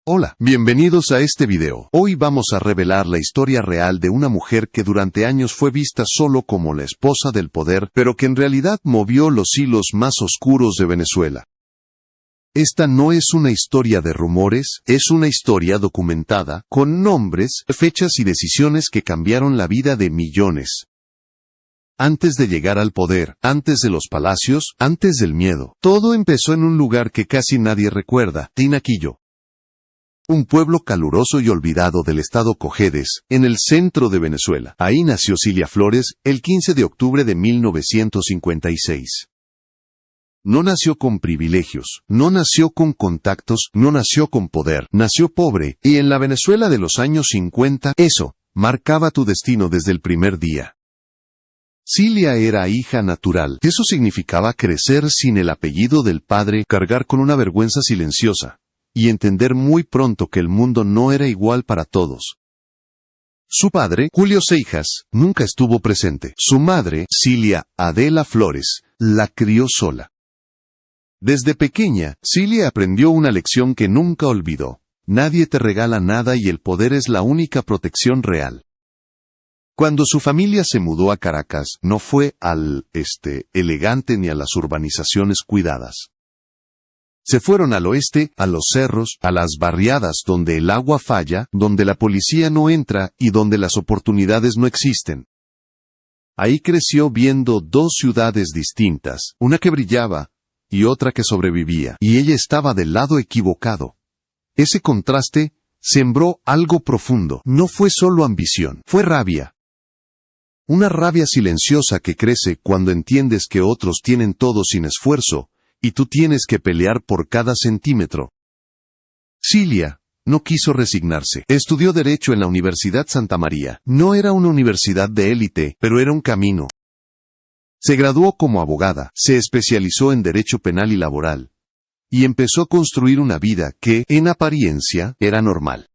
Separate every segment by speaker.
Speaker 1: Hola, bienvenidos a este video. Hoy vamos a revelar la historia real de una mujer que durante años fue vista solo como la esposa del poder, pero que en realidad movió los hilos más oscuros de Venezuela. Esta no es una historia de rumores, es una historia documentada, con nombres, fechas y decisiones que cambiaron la vida de millones. Antes de llegar al poder, antes de los palacios, antes del miedo, todo empezó en un lugar que casi nadie recuerda, Tinaquillo. Un pueblo caluroso y olvidado del estado Cojedes, en el centro de Venezuela. Ahí nació Cilia Flores, el 15 de octubre de 1956. No nació con privilegios, no nació con contactos, no nació con poder, nació pobre, y en la Venezuela de los años 50, eso marcaba tu destino desde el primer día. Cilia era hija natural. Eso significaba crecer sin el apellido del padre, cargar con una vergüenza silenciosa, y entender muy pronto que el mundo no era igual para todos. Su padre, Julio Seijas, nunca estuvo presente. Su madre, Cilia Adela Flores, la crió sola. Desde pequeña, Cilia aprendió una lección que nunca olvidó. Nadie te regala nada y el poder es la única protección real. Cuando su familia se mudó a Caracas, no fue al elegante ni a las urbanizaciones cuidadas. Se fueron al oeste, a los cerros, a las barriadas donde el agua falla, donde la policía no entra y donde las oportunidades no existen. Ahí creció viendo dos ciudades distintas, una que brillaba y otra que sobrevivía, y ella estaba del lado equivocado. Ese contraste sembró algo profundo. No fue solo ambición, fue rabia. Una rabia silenciosa que crece cuando entiendes que otros tienen todo sin esfuerzo, y tú tienes que pelear por cada centímetro. Cilia no quiso resignarse. Estudió Derecho en la Universidad Santa María. No era una universidad de élite, pero era un camino. Se graduó como abogada, se especializó en Derecho Penal y Laboral, y empezó a construir una vida que, en apariencia, era normal.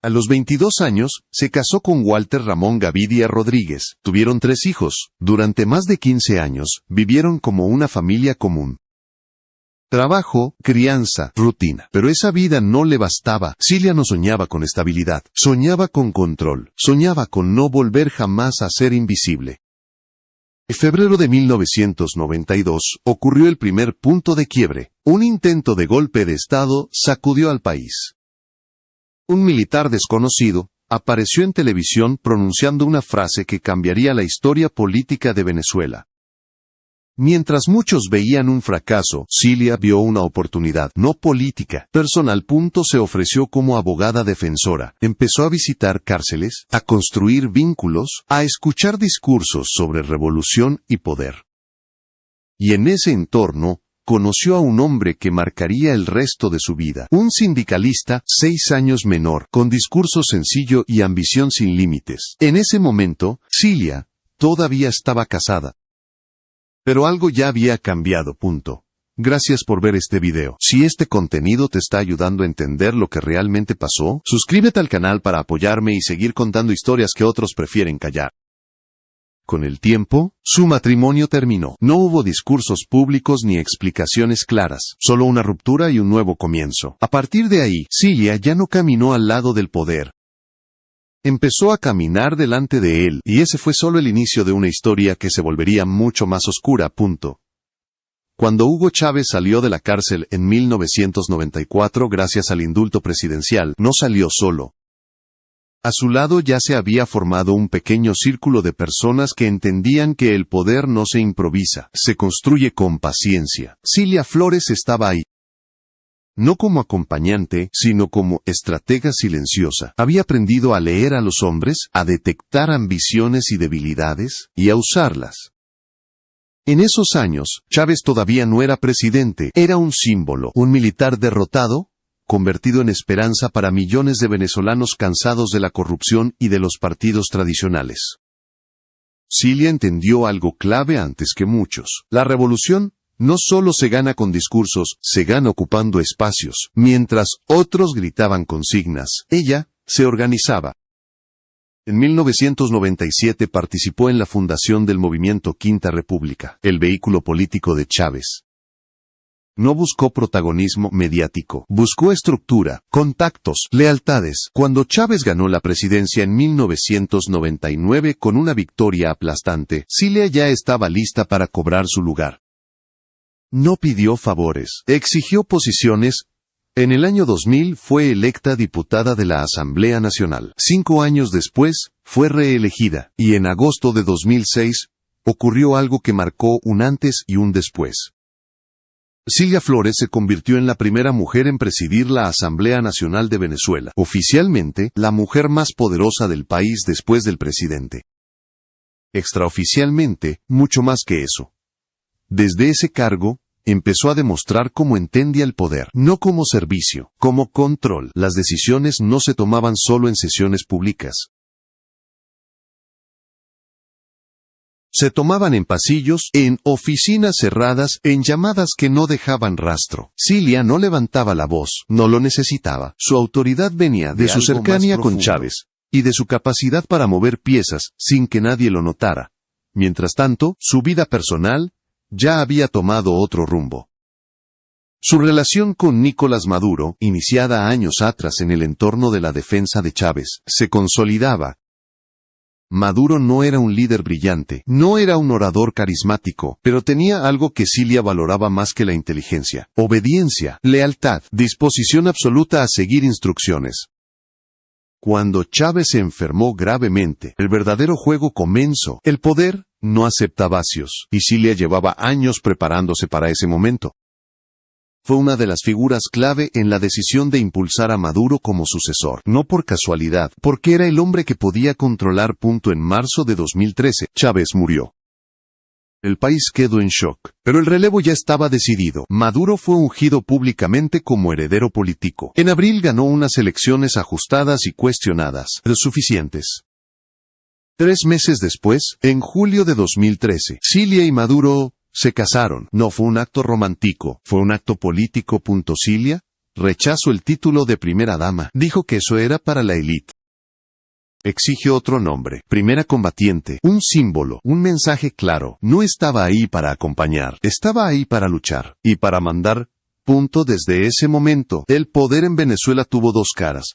Speaker 1: A los 22 años, se casó con Walter Ramón Gavidia Rodríguez. Tuvieron 3 hijos. Durante más de 15 años, vivieron como una familia común. Trabajo, crianza, rutina. Pero esa vida no le bastaba. Cilia no soñaba con estabilidad. Soñaba con control. Soñaba con no volver jamás a ser invisible. En febrero de 1992, ocurrió el primer punto de quiebre. Un intento de golpe de Estado sacudió al país. Un militar desconocido apareció en televisión pronunciando una frase que cambiaría la historia política de Venezuela. Mientras muchos veían un fracaso, Cilia vio una oportunidad, no política, personal. Se ofreció como abogada defensora. Empezó a visitar cárceles, a construir vínculos, a escuchar discursos sobre revolución y poder. Y en ese entorno, conoció a un hombre que marcaría el resto de su vida. Un sindicalista, 6 años menor, con discurso sencillo y ambición sin límites. En ese momento, Cilia todavía estaba casada. Pero algo ya había cambiado. Gracias por ver este video. Si este contenido te está ayudando a entender lo que realmente pasó, suscríbete al canal para apoyarme y seguir contando historias que otros prefieren callar. Con el tiempo, su matrimonio terminó. No hubo discursos públicos ni explicaciones claras, solo una ruptura y un nuevo comienzo. A partir de ahí, Cilia ya no caminó al lado del poder. Empezó a caminar delante de él, y ese fue solo el inicio de una historia que se volvería mucho más oscura. Cuando Hugo Chávez salió de la cárcel en 1994 gracias al indulto presidencial, no salió solo. A su lado ya se había formado un pequeño círculo de personas que entendían que el poder no se improvisa, se construye con paciencia. Cilia Flores estaba ahí. No como acompañante, sino como estratega silenciosa. Había aprendido a leer a los hombres, a detectar ambiciones y debilidades, y a usarlas. En esos años, Chávez todavía no era presidente, era un símbolo, un militar derrotado, convertido en esperanza para millones de venezolanos cansados de la corrupción y de los partidos tradicionales. Cilia entendió algo clave antes que muchos. La revolución no solo se gana con discursos, se gana ocupando espacios. Mientras otros gritaban consignas, ella se organizaba. En 1997 participó en la fundación del movimiento Quinta República, el vehículo político de Chávez. No buscó protagonismo mediático, buscó estructura, contactos, lealtades. Cuando Chávez ganó la presidencia en 1999 con una victoria aplastante, Cilia ya estaba lista para cobrar su lugar. No pidió favores, exigió posiciones. En el año 2000 fue electa diputada de la Asamblea Nacional. 5 años después, fue reelegida, y en agosto de 2006, ocurrió algo que marcó un antes y un después. Cilia Flores se convirtió en la primera mujer en presidir la Asamblea Nacional de Venezuela, oficialmente, la mujer más poderosa del país después del presidente. Extraoficialmente, mucho más que eso. Desde ese cargo, empezó a demostrar cómo entendía el poder, no como servicio, como control. Las decisiones no se tomaban solo en sesiones públicas. Se tomaban en pasillos, en oficinas cerradas, en llamadas que no dejaban rastro. Cilia no levantaba la voz, no lo necesitaba. Su autoridad venía de su cercanía con Chávez, y de su capacidad para mover piezas, sin que nadie lo notara. Mientras tanto, su vida personal ya había tomado otro rumbo. Su relación con Nicolás Maduro, iniciada años atrás en el entorno de la defensa de Chávez, se consolidaba. Maduro no era un líder brillante, no era un orador carismático, pero tenía algo que Cilia valoraba más que la inteligencia: obediencia, lealtad, disposición absoluta a seguir instrucciones. Cuando Chávez se enfermó gravemente, el verdadero juego comenzó. El poder no acepta vacios, y Cilia llevaba años preparándose para ese momento. Fue una de las figuras clave en la decisión de impulsar a Maduro como sucesor, no por casualidad, porque era el hombre que podía controlar. En marzo de 2013, Chávez murió. El país quedó en shock, pero el relevo ya estaba decidido. Maduro fue ungido públicamente como heredero político. En abril ganó unas elecciones ajustadas y cuestionadas, pero suficientes. 3 meses después, en julio de 2013, Cilia y Maduro se casaron. No fue un acto romántico, fue un acto político. Cilia rechazó el título de primera dama. Dijo que eso era para la élite. Exigió otro nombre: primera combatiente, un símbolo, un mensaje claro. No estaba ahí para acompañar, estaba ahí para luchar y para mandar. Desde ese momento, el poder en Venezuela tuvo 2 caras.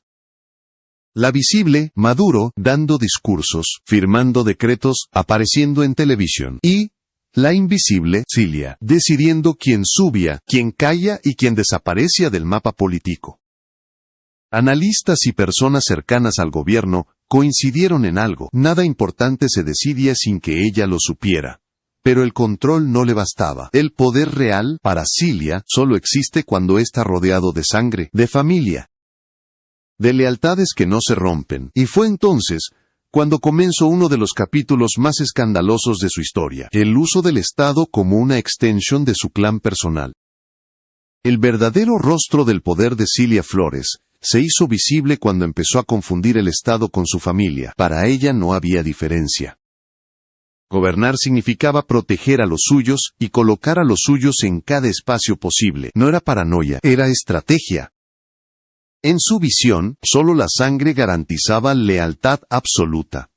Speaker 1: La visible, Maduro, dando discursos, firmando decretos, apareciendo en televisión, y la invisible, Cilia, decidiendo quién subía, quién calla y quién desaparecía del mapa político. Analistas y personas cercanas al gobierno coincidieron en algo: nada importante se decidía sin que ella lo supiera. Pero el control no le bastaba. El poder real, para Cilia, solo existe cuando está rodeado de sangre, de familia, de lealtades que no se rompen. Y fue entonces cuando comenzó uno de los capítulos más escandalosos de su historia: el uso del Estado como una extensión de su clan personal. El verdadero rostro del poder de Cilia Flores se hizo visible cuando empezó a confundir el Estado con su familia. Para ella no había diferencia. Gobernar significaba proteger a los suyos y colocar a los suyos en cada espacio posible. No era paranoia, era estrategia. En su visión, solo la sangre garantizaba lealtad absoluta.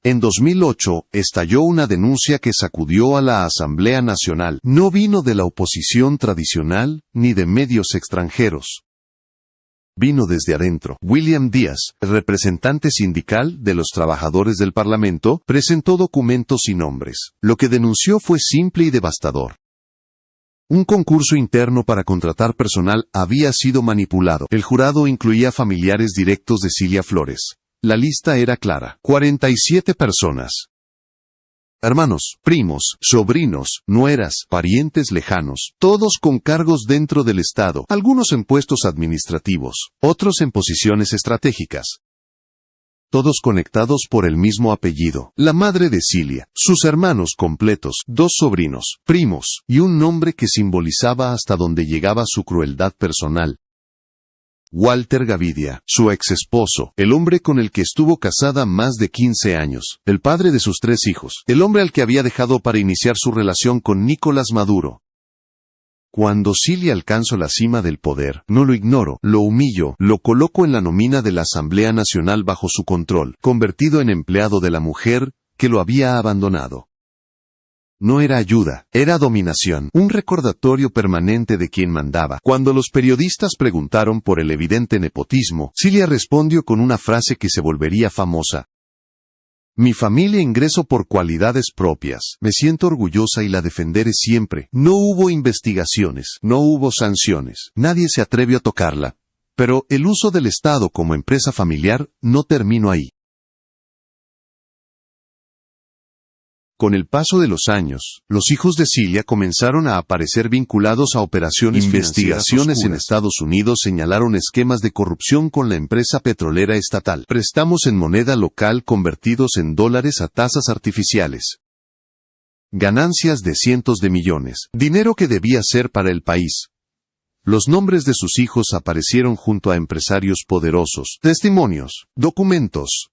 Speaker 1: En 2008, estalló una denuncia que sacudió a la Asamblea Nacional. No vino de la oposición tradicional, ni de medios extranjeros. Vino desde adentro. William Díaz, representante sindical de los trabajadores del Parlamento, presentó documentos y nombres. Lo que denunció fue simple y devastador. Un concurso interno para contratar personal había sido manipulado. El jurado incluía familiares directos de Cilia Flores. La lista era clara: 47 personas. Hermanos, primos, sobrinos, nueras, parientes lejanos, todos con cargos dentro del Estado, algunos en puestos administrativos, otros en posiciones estratégicas. Todos conectados por el mismo apellido: la madre de Cilia, sus hermanos completos, 2 sobrinos, primos, y un nombre que simbolizaba hasta dónde llegaba su crueldad personal: Walter Gavidia, su ex esposo, el hombre con el que estuvo casada más de 15 años, el padre de sus 3 hijos, el hombre al que había dejado para iniciar su relación con Nicolás Maduro. Cuando Cilia alcanzó la cima del poder, no lo ignoró, lo humilló, lo colocó en la nómina de la Asamblea Nacional bajo su control, convertido en empleado de la mujer que lo había abandonado. No era ayuda, era dominación, un recordatorio permanente de quien mandaba. Cuando los periodistas preguntaron por el evidente nepotismo, Cilia respondió con una frase que se volvería famosa. Mi familia ingresó por cualidades propias. Me siento orgullosa y la defenderé siempre. No hubo investigaciones, no hubo sanciones. Nadie se atrevió a tocarla. Pero el uso del Estado como empresa familiar no terminó ahí. Con el paso de los años, los hijos de Cilia comenzaron a aparecer vinculados a operaciones Investigaciones en Estados Unidos señalaron esquemas de corrupción con la empresa petrolera estatal, préstamos en moneda local convertidos en dólares a tasas artificiales, ganancias de cientos de millones, dinero que debía ser para el país. Los nombres de sus hijos aparecieron junto a empresarios poderosos, testimonios, documentos.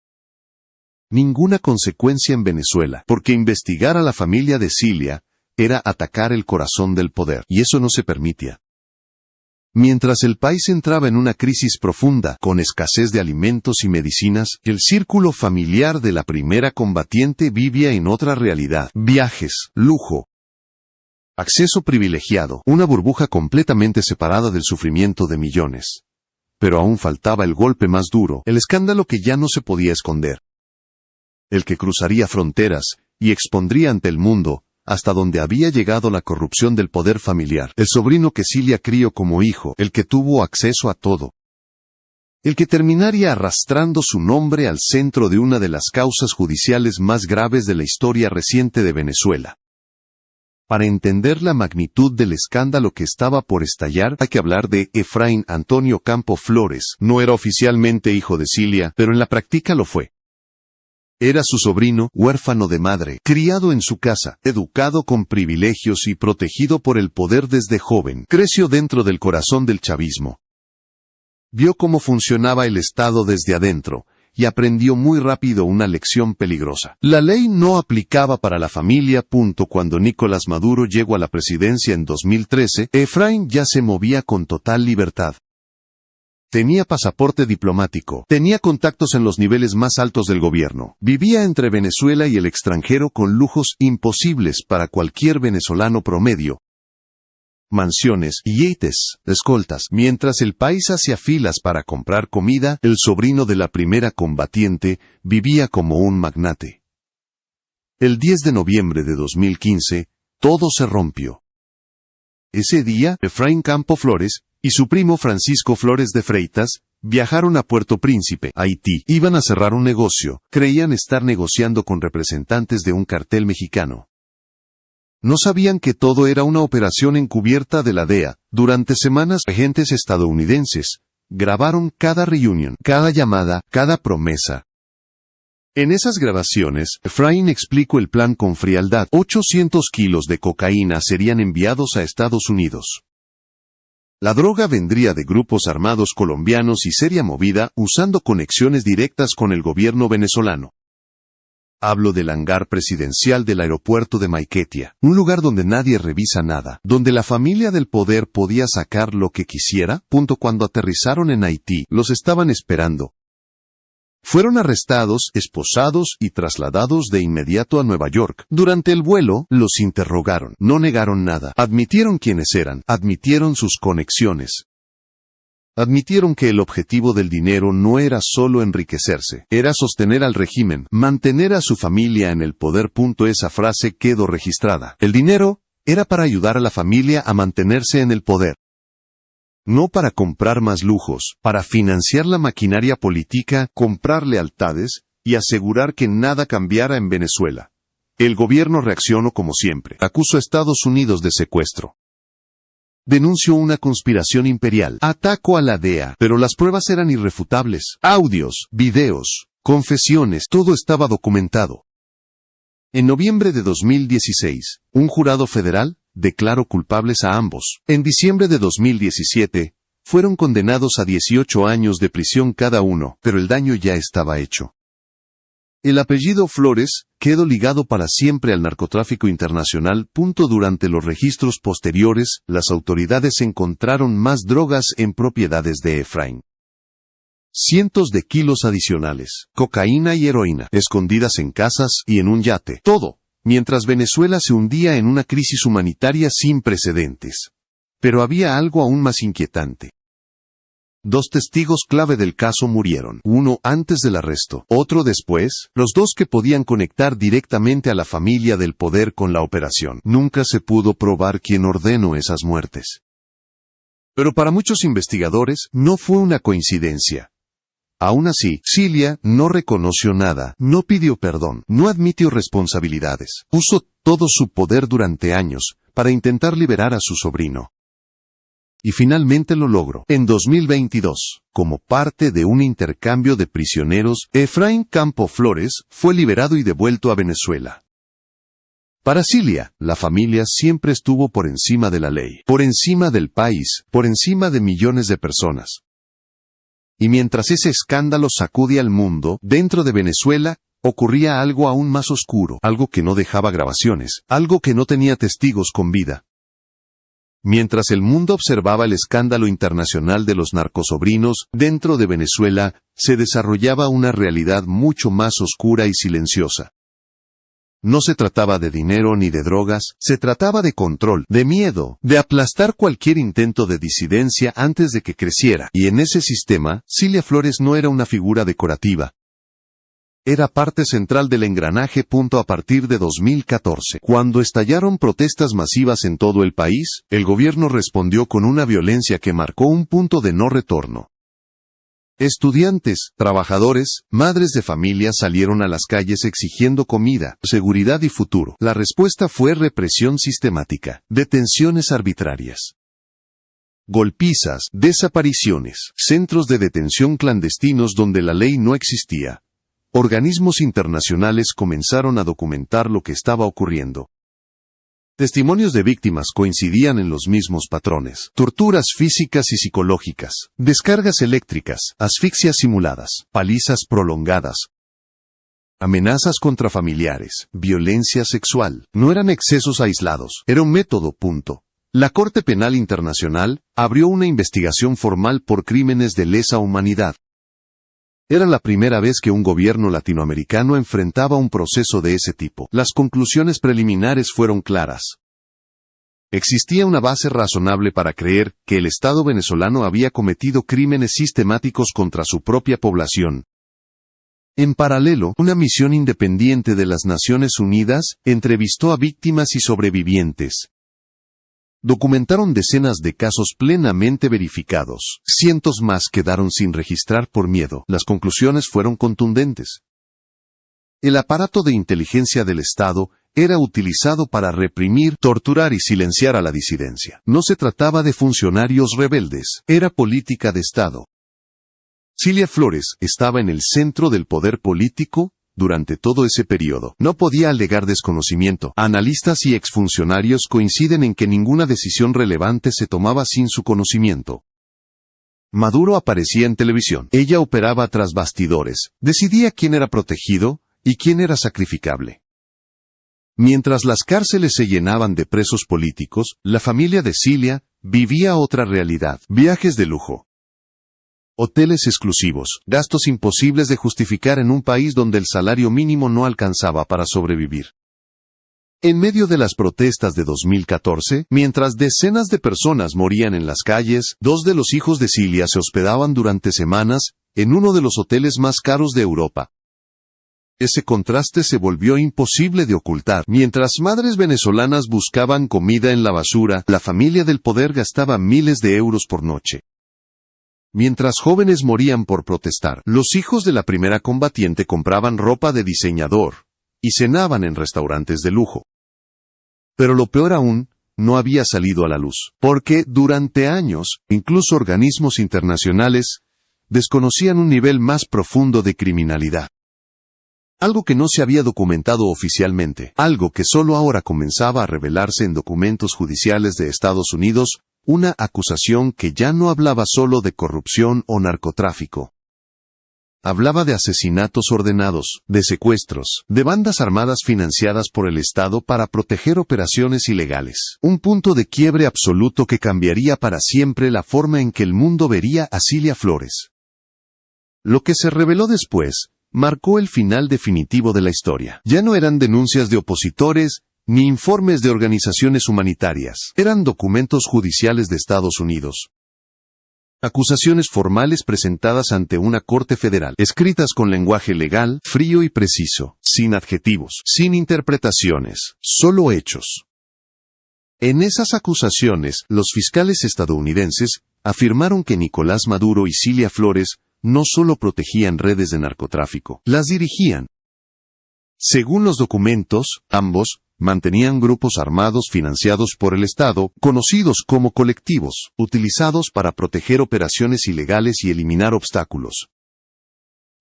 Speaker 1: Ninguna consecuencia en Venezuela, porque investigar a la familia de Cilia era atacar el corazón del poder, y eso no se permitía. Mientras el país entraba en una crisis profunda, con escasez de alimentos y medicinas, el círculo familiar de la primera combatiente vivía en otra realidad. Viajes, lujo, acceso privilegiado, una burbuja completamente separada del sufrimiento de millones. Pero aún faltaba el golpe más duro, el escándalo que ya no se podía esconder. El que cruzaría fronteras y expondría ante el mundo hasta donde había llegado la corrupción del poder familiar. El sobrino que Cilia crió como hijo, el que tuvo acceso a todo. El que terminaría arrastrando su nombre al centro de una de las causas judiciales más graves de la historia reciente de Venezuela. Para entender la magnitud del escándalo que estaba por estallar, hay que hablar de Efraín Antonio Campo Flores. No era oficialmente hijo de Cilia, pero en la práctica lo fue. Era su sobrino, huérfano de madre, criado en su casa, educado con privilegios y protegido por el poder desde joven. Creció dentro del corazón del chavismo. Vio cómo funcionaba el Estado desde adentro, y aprendió muy rápido una lección peligrosa. La ley no aplicaba para la familia. Cuando Nicolás Maduro llegó a la presidencia en 2013, Efraín ya se movía con total libertad. Tenía pasaporte diplomático, tenía contactos en los niveles más altos del gobierno, vivía entre Venezuela y el extranjero con lujos imposibles para cualquier venezolano promedio. Mansiones, yates, escoltas. Mientras el país hacía filas para comprar comida, el sobrino de la primera combatiente vivía como un magnate. El 10 de noviembre de 2015, todo se rompió. Ese día, Efraín Campo Flores y su primo Francisco Flores de Freitas viajaron a Puerto Príncipe, Haití. Iban a cerrar un negocio. Creían estar negociando con representantes de un cartel mexicano. No sabían que todo era una operación encubierta de la DEA. Durante semanas, agentes estadounidenses grabaron cada reunión, cada llamada, cada promesa. En esas grabaciones, Efraín explicó el plan con frialdad. 800 kilos de cocaína serían enviados a Estados Unidos. La droga vendría de grupos armados colombianos y sería movida usando conexiones directas con el gobierno venezolano. Hablo del hangar presidencial del aeropuerto de Maiquetía, un lugar donde nadie revisa nada, donde la familia del poder podía sacar lo que quisiera. Cuando aterrizaron en Haití, los estaban esperando. Fueron arrestados, esposados y trasladados de inmediato a Nueva York. Durante el vuelo, los interrogaron. No negaron nada. Admitieron quiénes eran. Admitieron sus conexiones. Admitieron que el objetivo del dinero no era solo enriquecerse. Era sostener al régimen, mantener a su familia en el poder. Esa frase quedó registrada. El dinero era para ayudar a la familia a mantenerse en el poder. No para comprar más lujos, para financiar la maquinaria política, comprar lealtades y asegurar que nada cambiara en Venezuela. El gobierno reaccionó como siempre. Acusó a Estados Unidos de secuestro. Denunció una conspiración imperial. Atacó a la DEA, pero las pruebas eran irrefutables. Audios, videos, confesiones, todo estaba documentado. En noviembre de 2016, un jurado federal declaró culpables a ambos. En diciembre de 2017, fueron condenados a 18 años de prisión cada uno, pero el daño ya estaba hecho. El apellido Flores quedó ligado para siempre al narcotráfico internacional. Durante los registros posteriores, las autoridades encontraron más drogas en propiedades de Efraín. Cientos de kilos adicionales, cocaína y heroína, escondidas en casas y en un yate. Todo mientras Venezuela se hundía en una crisis humanitaria sin precedentes. Pero había algo aún más inquietante. 2 testigos clave del caso murieron, uno antes del arresto, otro después, los 2 que podían conectar directamente a la familia del poder con la operación. Nunca se pudo probar quién ordenó esas muertes. Pero para muchos investigadores, no fue una coincidencia. Aún así, Cilia no reconoció nada, no pidió perdón, no admitió responsabilidades. Usó todo su poder durante años para intentar liberar a su sobrino. Y finalmente lo logró. En 2022, como parte de un intercambio de prisioneros, Efraín Campo Flores fue liberado y devuelto a Venezuela. Para Cilia, la familia siempre estuvo por encima de la ley, por encima del país, por encima de millones de personas. Y mientras ese escándalo sacudía al mundo, dentro de Venezuela, ocurría algo aún más oscuro, algo que no dejaba grabaciones, algo que no tenía testigos con vida. Mientras el mundo observaba el escándalo internacional de los narcosobrinos, dentro de Venezuela, se desarrollaba una realidad mucho más oscura y silenciosa. No se trataba de dinero ni de drogas, se trataba de control, de miedo, de aplastar cualquier intento de disidencia antes de que creciera. Y en ese sistema, Cilia Flores no era una figura decorativa. Era parte central del engranaje. A partir de 2014, cuando estallaron protestas masivas en todo el país, el gobierno respondió con una violencia que marcó un punto de no retorno. Estudiantes, trabajadores, madres de familia salieron a las calles exigiendo comida, seguridad y futuro. La respuesta fue represión sistemática, detenciones arbitrarias, golpizas, desapariciones, centros de detención clandestinos donde la ley no existía. Organismos internacionales comenzaron a documentar lo que estaba ocurriendo. Testimonios de víctimas coincidían en los mismos patrones: torturas físicas y psicológicas, descargas eléctricas, asfixias simuladas, palizas prolongadas, amenazas contra familiares, violencia sexual. No eran excesos aislados, era un método. La Corte Penal Internacional abrió una investigación formal por crímenes de lesa humanidad. Era la primera vez que un gobierno latinoamericano enfrentaba un proceso de ese tipo. Las conclusiones preliminares fueron claras. Existía una base razonable para creer que el Estado venezolano había cometido crímenes sistemáticos contra su propia población. En paralelo, una misión independiente de las Naciones Unidas entrevistó a víctimas y sobrevivientes. Documentaron decenas de casos plenamente verificados. Cientos más quedaron sin registrar por miedo. Las conclusiones fueron contundentes. El aparato de inteligencia del Estado era utilizado para reprimir, torturar y silenciar a la disidencia. No se trataba de funcionarios rebeldes, era política de Estado. Cilia Flores estaba en el centro del poder político durante todo ese periodo. No podía alegar desconocimiento. Analistas y exfuncionarios coinciden en que ninguna decisión relevante se tomaba sin su conocimiento. Maduro aparecía en televisión. Ella operaba tras bastidores. Decidía quién era protegido y quién era sacrificable. Mientras las cárceles se llenaban de presos políticos, la familia de Cilia vivía otra realidad. Viajes de lujo, hoteles exclusivos, gastos imposibles de justificar en un país donde el salario mínimo no alcanzaba para sobrevivir. En medio de las protestas de 2014, mientras decenas de personas morían en las calles, 2 de los hijos de Cilia se hospedaban durante semanas en uno de los hoteles más caros de Europa. Ese contraste se volvió imposible de ocultar. Mientras madres venezolanas buscaban comida en la basura, la familia del poder gastaba miles de euros por noche. Mientras jóvenes morían por protestar, los hijos de la primera combatiente compraban ropa de diseñador y cenaban en restaurantes de lujo. Pero lo peor aún, no había salido a la luz, porque durante años, incluso organismos internacionales desconocían un nivel más profundo de criminalidad. Algo que no se había documentado oficialmente, algo que solo ahora comenzaba a revelarse en documentos judiciales de Estados Unidos. Una acusación que ya no hablaba solo de corrupción o narcotráfico. Hablaba de asesinatos ordenados, de secuestros, de bandas armadas financiadas por el Estado para proteger operaciones ilegales. Un punto de quiebre absoluto que cambiaría para siempre la forma en que el mundo vería a Cilia Flores. Lo que se reveló después marcó el final definitivo de la historia. Ya no eran denuncias de opositores, ni informes de organizaciones humanitarias. Eran documentos judiciales de Estados Unidos. Acusaciones formales presentadas ante una corte federal, escritas con lenguaje legal, frío y preciso, sin adjetivos, sin interpretaciones, solo hechos. En esas acusaciones, los fiscales estadounidenses afirmaron que Nicolás Maduro y Cilia Flores no solo protegían redes de narcotráfico, las dirigían. Según los documentos, ambos mantenían grupos armados financiados por el Estado, conocidos como colectivos, utilizados para proteger operaciones ilegales y eliminar obstáculos.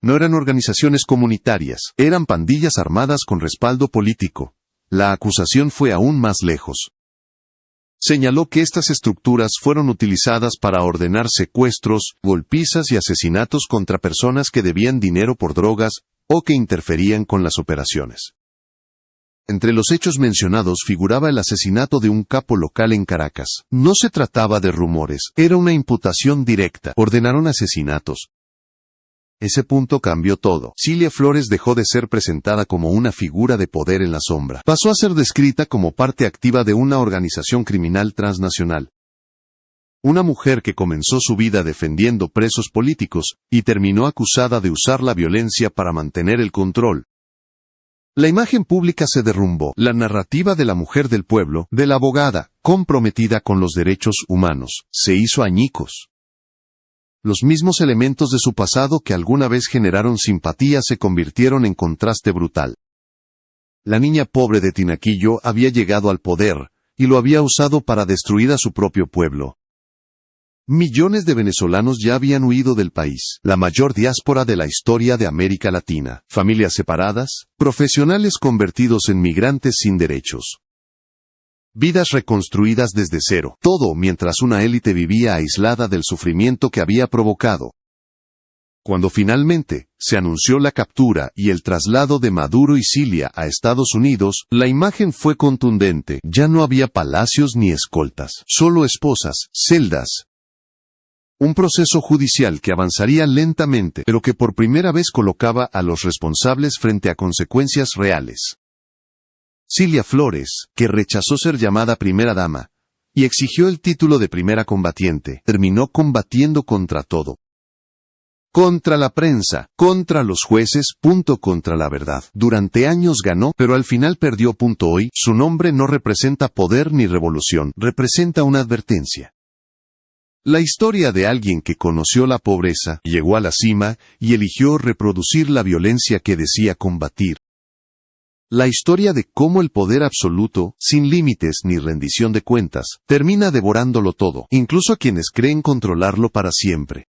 Speaker 1: No eran organizaciones comunitarias, eran pandillas armadas con respaldo político. La acusación fue aún más lejos. Señaló que estas estructuras fueron utilizadas para ordenar secuestros, golpizas y asesinatos contra personas que debían dinero por drogas o que interferían con las operaciones. Entre los hechos mencionados figuraba el asesinato de un capo local en Caracas. No se trataba de rumores, era una imputación directa. Ordenaron asesinatos. Ese punto cambió todo. Cilia Flores dejó de ser presentada como una figura de poder en la sombra. Pasó a ser descrita como parte activa de una organización criminal transnacional. Una mujer que comenzó su vida defendiendo presos políticos y terminó acusada de usar la violencia para mantener el control. La imagen pública se derrumbó. La narrativa de la mujer del pueblo, de la abogada, comprometida con los derechos humanos, se hizo añicos. Los mismos elementos de su pasado que alguna vez generaron simpatía se convirtieron en contraste brutal. La niña pobre de Tinaquillo había llegado al poder, y lo había usado para destruir a su propio pueblo. Millones de venezolanos ya habían huido del país, la mayor diáspora de la historia de América Latina, familias separadas, profesionales convertidos en migrantes sin derechos. Vidas reconstruidas desde cero, todo mientras una élite vivía aislada del sufrimiento que había provocado. Cuando finalmente se anunció la captura y el traslado de Maduro y Cilia a Estados Unidos, la imagen fue contundente. Ya no había palacios ni escoltas, solo esposas, celdas. Un proceso judicial que avanzaría lentamente, pero que por primera vez colocaba a los responsables frente a consecuencias reales. Cilia Flores, que rechazó ser llamada primera dama, y exigió el título de primera combatiente, terminó combatiendo contra todo. Contra la prensa, contra los jueces, contra la verdad. Durante años ganó, pero al final perdió. Hoy, su nombre no representa poder ni revolución, representa una advertencia. La historia de alguien que conoció la pobreza, llegó a la cima, y eligió reproducir la violencia que decía combatir. La historia de cómo el poder absoluto, sin límites ni rendición de cuentas, termina devorándolo todo, incluso a quienes creen controlarlo para siempre.